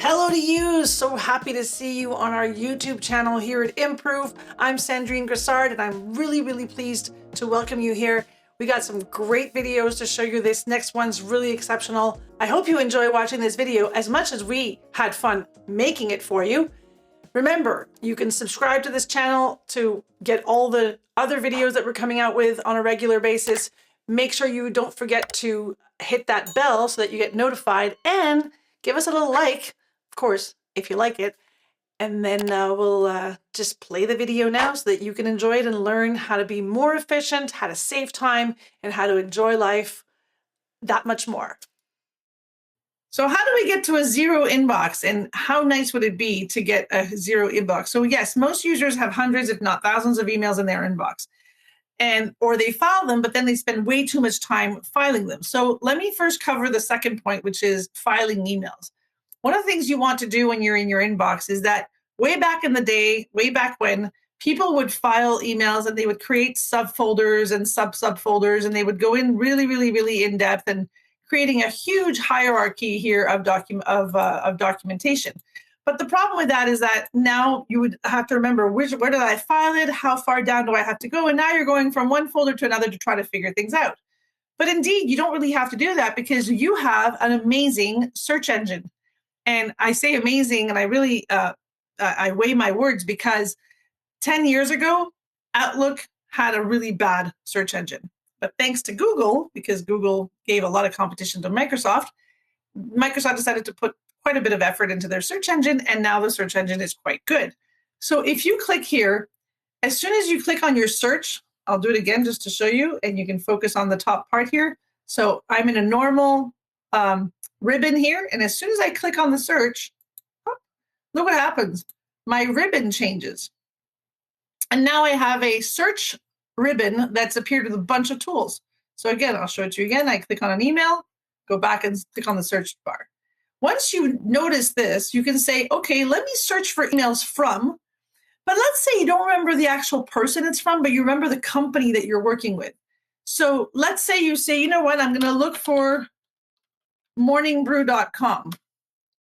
Hello to you. So happy to see you on our YouTube channel here at Improov. I'm Sandrine Gressard and I'm really pleased to welcome you here. We got some great videos to show you. This next one's really exceptional. I hope you enjoy watching this video as much as we had fun making it for you. Remember, you can subscribe to this channel to get all the other videos that we're coming out with on a regular basis. Make sure you don't forget to hit that bell so that you get notified, and give us a little like, of course, if you like it. And then we'll just play the video now so that you can enjoy it and learn how to be more efficient, how to save time, and how to enjoy life that much more. So how do we get to a zero inbox, and how nice would it be to get a zero inbox? So yes, most users have hundreds, if not thousands, of emails in their inbox, or they file them, but then they spend way too much time filing them. So let me first cover the second point, which is filing emails. One of the things you want to do when you're in your inbox is that way back in the day, way back when, people would file emails and they would create subfolders and subfolders, and they would go in really in depth and creating a huge hierarchy here of documentation. But the problem with that is that now you would have to remember where did I file it? How far down do I have to go? And now you're going from one folder to another to try to figure things out. But indeed, you don't really have to do that because you have an amazing search engine. And I say amazing, and I really I weigh my words, because 10 years ago, Outlook had a really bad search engine. But thanks to Google, because Google gave a lot of competition to Microsoft decided to put quite a bit of effort into their search engine, and now the search engine is quite good. So if you click here, as soon as you click on your search, I'll do it again just to show you, and you can focus on the top part here. So I'm in a normal ribbon here, and as soon as I click on the search, look what happens. My ribbon changes. And now I have a search ribbon that's appeared with a bunch of tools. So again, I'll show it to you again. I click on an email, go back and click on the search bar. Once you notice this, you can say, okay, let me search for emails from, but let's say you don't remember the actual person it's from, but you remember the company that you're working with. So let's say you say, you know what, I'm going to look for morningbrew.com,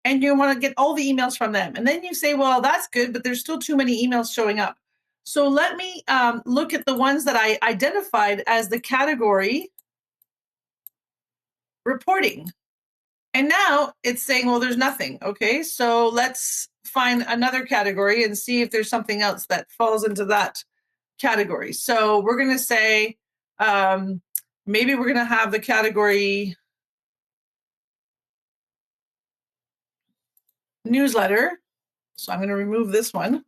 and you want to get all the emails from them. And then you say, well, that's good, but there's still too many emails showing up. So let me look at the ones that I identified as the category reporting. And now it's saying, well, there's nothing. Okay, so let's find another category and see if there's something else that falls into that category. So we're going to say, maybe we're going to have the category newsletter. So I'm going to remove this one.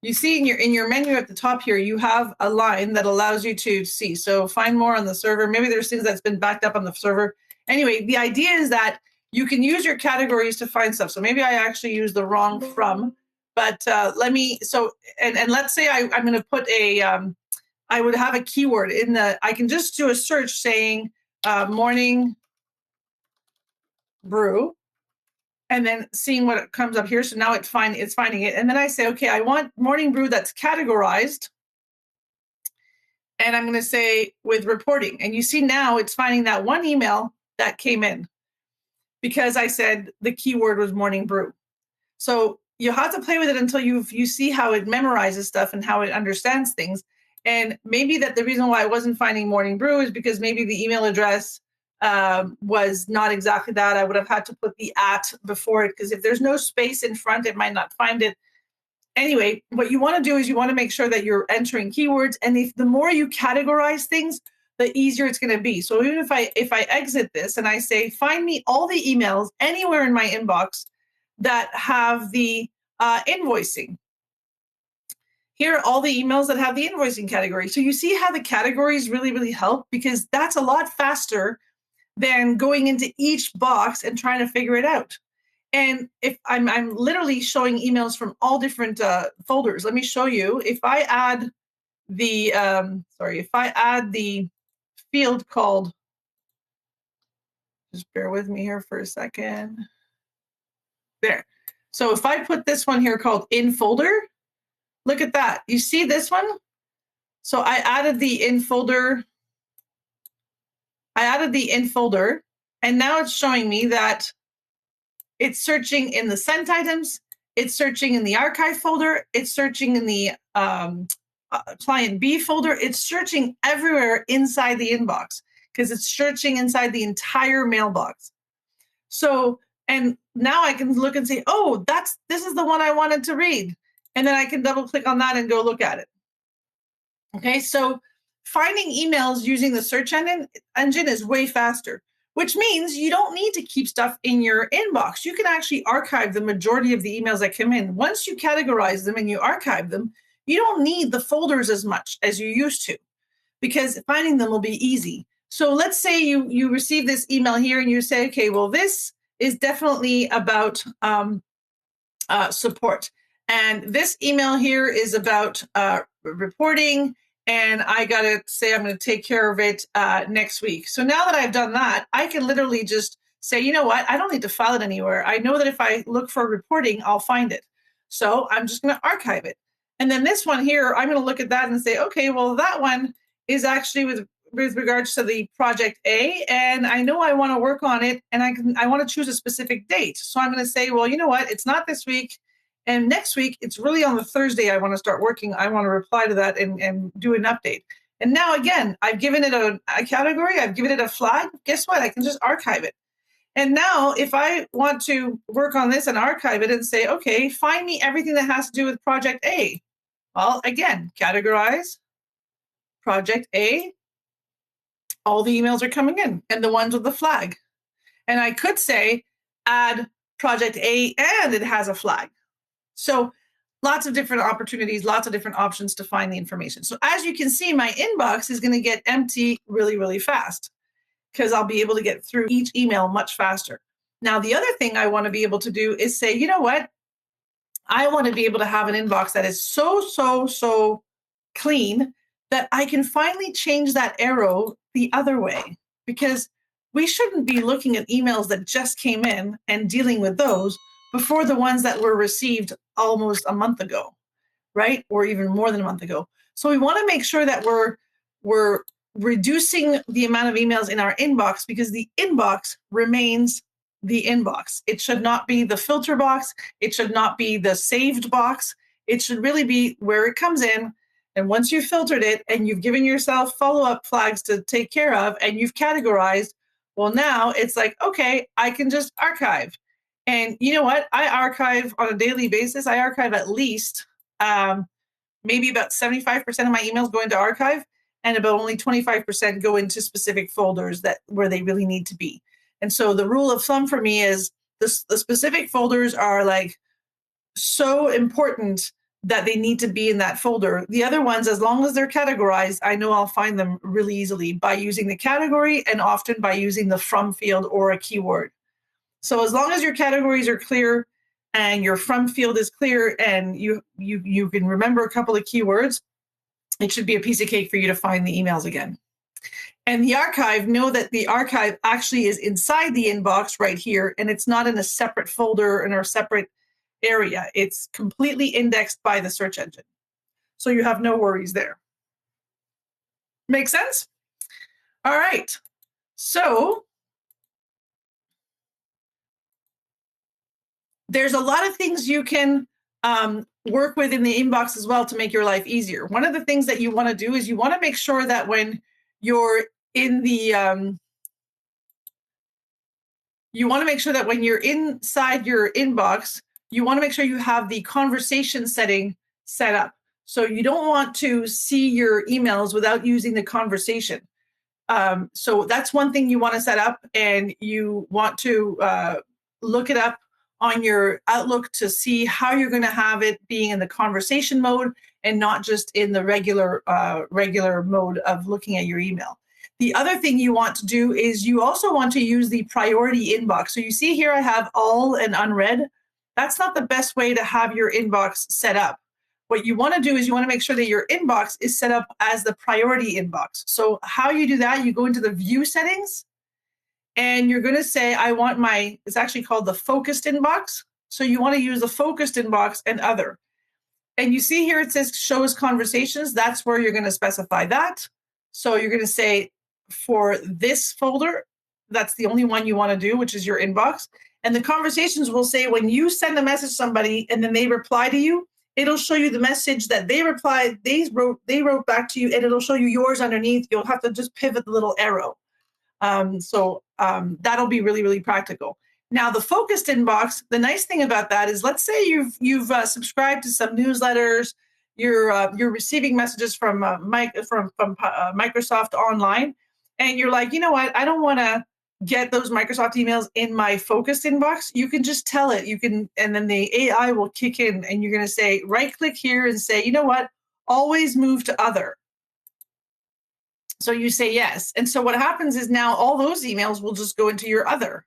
You see in your menu at the top here, you have a line that allows you to see. So find more on the server. Maybe there's things that's been backed up on the server. Anyway, the idea is that you can use your categories to find stuff. So maybe I actually used the wrong from, but let's say I'm going to put I would have a keyword in I can just do a search saying morning brew, and then seeing what comes up here. So now it's finding it. And then I say, okay, I want morning brew that's categorized. And I'm going to say with reporting. And you see now it's finding that one email that came in because I said the keyword was morning brew. So you have to play with it until you see how it memorizes stuff and how it understands things. And maybe that the reason why I wasn't finding morning brew is because maybe the email address was not exactly that. I would have had to put the @ before it, because if there's no space in front, it might not find it. Anyway, what you want to do is you want to make sure that you're entering keywords, and if the more you categorize things, the easier it's going to be. So even if I exit this and I say, find me all the emails anywhere in my inbox that have the invoicing. Here are all the emails that have the invoicing category. So you see how the categories really help, because that's a lot faster than going into each box and trying to figure it out. And if I'm literally showing emails from all different folders. Let me show you. If I add the field called, just bear with me here for a second. There. So if I put this one here called in folder, look at that. You see this one? So I added the in folder. And now it's showing me that It's searching in the sent items. It's searching in the archive folder. It's searching in the client B folder. It's searching everywhere inside the inbox because it's searching inside the entire mailbox. So, and now I can look and say, oh, this is the one I wanted to read. And then I can double click on that and go look at it. Okay, so finding emails using the search engine is way faster, which means you don't need to keep stuff in your inbox. You can actually archive the majority of the emails that come in. Once you categorize them and you archive them, you don't need the folders as much as you used to because finding them will be easy. So let's say you receive this email here and you say, okay, well, this is definitely about support. And this email here is about reporting, and I got to say I'm going to take care of it next week. So now that I've done that, I can literally just say, you know what? I don't need to file it anywhere. I know that if I look for reporting, I'll find it. So I'm just going to archive it. And then this one here, I'm going to look at that and say, okay, well, that one is actually with regards to the project A, and I know I want to work on it, and I want to choose a specific date. So I'm going to say, well, you know what? It's not this week. And next week, it's really on the Thursday I want to start working. I want to reply to that and do an update. And now, again, I've given it a category. I've given it a flag. Guess what? I can just archive it. And now, if I want to work on this and archive it and say, okay, find me everything that has to do with Project A. Well, again, categorize, Project A. All the emails are coming in, and the ones with the flag. And I could say, add Project A, and it has a flag. So lots of different opportunities, lots of different options to find the information. So as you can see, my inbox is going to get empty really, really fast because I'll be able to get through each email much faster. Now, the other thing I want to be able to do is say, you know what? I want to be able to have an inbox that is so clean that I can finally change that arrow the other way, because we shouldn't be looking at emails that just came in and dealing with those before the ones that were received almost a month ago, right? Or even more than a month ago. So we want to make sure that we're reducing the amount of emails in our inbox, because the inbox remains the inbox. It should not be the filter box. It should not be the saved box. It should really be where it comes in. And once you've filtered it and you've given yourself follow-up flags to take care of and you've categorized, well, now it's like, okay, I can just archive. And you know what? I archive on a daily basis. I archive at least maybe about 75% of my emails go into archive, and about only 25% go into specific folders where they really need to be. And so the rule of thumb for me is the specific folders are like so important that they need to be in that folder. The other ones, as long as they're categorized, I know I'll find them really easily by using the category and often by using the from field or a keyword. So as long as your categories are clear and your from field is clear and you can remember a couple of keywords, it should be a piece of cake for you to find the emails again. And the archive, know that the archive actually is inside the inbox right here, and it's not in a separate folder in a separate area. It's completely indexed by the search engine. So you have no worries there. Make sense? All right. So there's a lot of things you can work with in the inbox as well to make your life easier. One of the things that you want to do is you want to make sure that when you're in the you want to make sure that when you're inside your inbox, you want to make sure you have the conversation setting set up. So you don't want to see your emails without using the conversation. So that's one thing you want to set up, and you want to look it up on your Outlook to see how you're going to have it being in the conversation mode and not just in the regular mode of looking at your email. The other thing you want to do is you also want to use the priority inbox. So you see here I have all and unread. That's not the best way to have your inbox set up. What you want to do is you want to make sure that your inbox is set up as the priority inbox. So how you do that, you go into the view settings, and you're going to say, I want it's actually called the focused inbox. So you want to use the focused inbox and other. And you see here it says shows conversations. That's where you're going to specify that. So you're going to say for this folder, that's the only one you want to do, which is your inbox. And the conversations will say when you send a message to somebody and then they reply to you, it'll show you the message that they replied, they wrote back to you, and it'll show you yours underneath. You'll have to just pivot the little arrow. That'll be really, really practical. Now, the focused inbox, the nice thing about that is, let's say you've subscribed to some newsletters, you're receiving messages from Microsoft online, and you're like, you know what, I don't want to get those Microsoft emails in my focused inbox. You can just tell it. And then the AI will kick in, and you're going to say, right click here and say, you know what, always move to other. So you say yes. And so what happens is now all those emails will just go into your other.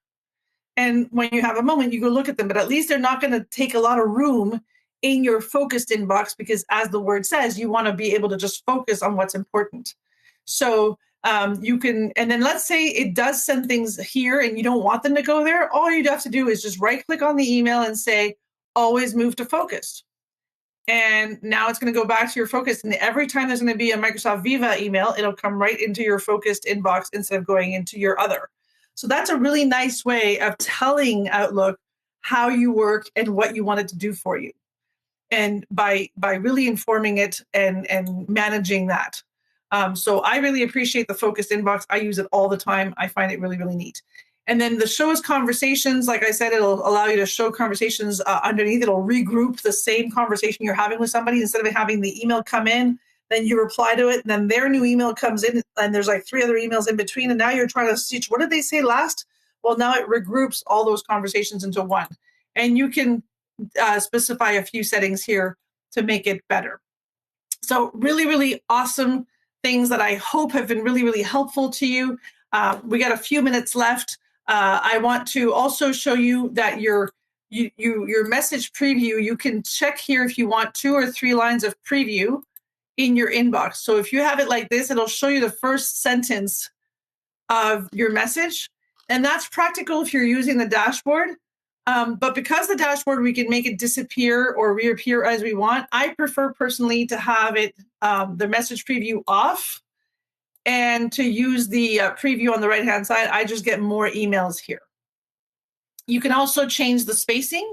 And when you have a moment, you go look at them, but at least they're not going to take a lot of room in your focused inbox, because as the word says, you want to be able to just focus on what's important. So you can, and then let's say it does send things here and you don't want them to go there. All you'd have to do is just right click on the email and say, always move to focused. And now it's going to go back to your focused. And every time there's going to be a Microsoft Viva email, it'll come right into your focused inbox instead of going into your other. So that's a really nice way of telling Outlook how you work and what you want it to do for you. And by really informing it and managing that. So I really appreciate the focused inbox. I use it all the time. I find it really, really neat. And then the shows conversations, like I said, it'll allow you to show conversations underneath. It'll regroup the same conversation you're having with somebody. Instead of having the email come in, then you reply to it, and then their new email comes in, and there's like 3 other emails in between. And now you're trying to see, what did they say last? Well, now it regroups all those conversations into one. And you can specify a few settings here to make it better. So really, really awesome things that I hope have been really, really helpful to you. We got a few minutes left. I want to also show you that your message preview, you can check here if you want 2 or 3 lines of preview in your inbox. So if you have it like this, it'll show you the first sentence of your message. And that's practical if you're using the dashboard. But because the dashboard, we can make it disappear or reappear as we want. I prefer personally to have it, the message preview off, and to use the preview on the right-hand side. I just get more emails here. You can also change the spacing.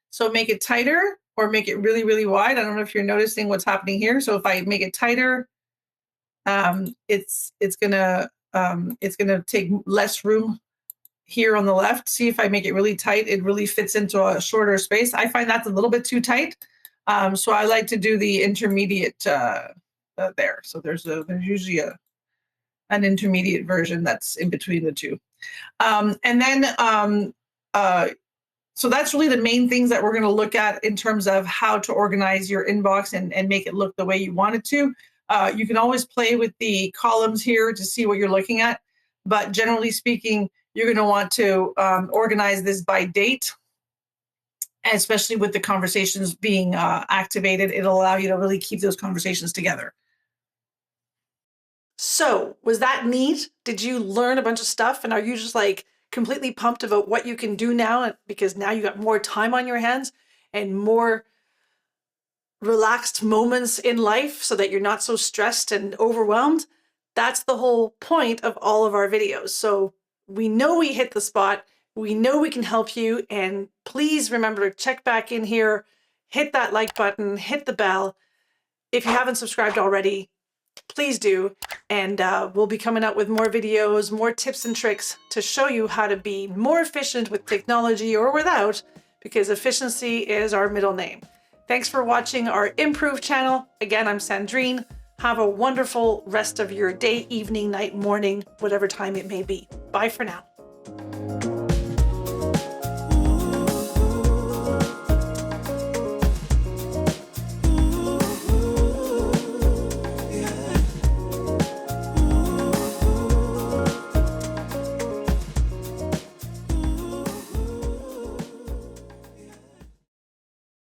So make it tighter or make it really, really wide. I don't know if you're noticing what's happening here. So if I make it tighter, it's gonna take less room here on the left. See, if I make it really tight, it really fits into a shorter space. I find that's a little bit too tight. So I like to do the intermediate there. So there's usually an intermediate version that's in between the two. So that's really the main things that we're going to look at in terms of how to organize your inbox and make it look the way you want it to. You can always play with the columns here to see what you're looking at. But generally speaking, you're going to want to organize this by date, especially with the conversations being activated. It'll allow you to really keep those conversations together. So was that neat? Did you learn a bunch of stuff? And are you just like completely pumped about what you can do now, because now you got more time on your hands and more relaxed moments in life so that you're not so stressed and overwhelmed? That's the whole point of all of our videos. So we know we hit the spot. We know we can help you. And please remember to check back in here, hit that like button, hit the bell. If you haven't subscribed already, please do. And we'll be coming out with more videos, more tips and tricks to show you how to be more efficient with technology or without, because efficiency is our middle name. Thanks for watching our Improov channel. Again, I'm Sandrine. Have a wonderful rest of your day, evening, night, morning, whatever time it may be. Bye for now.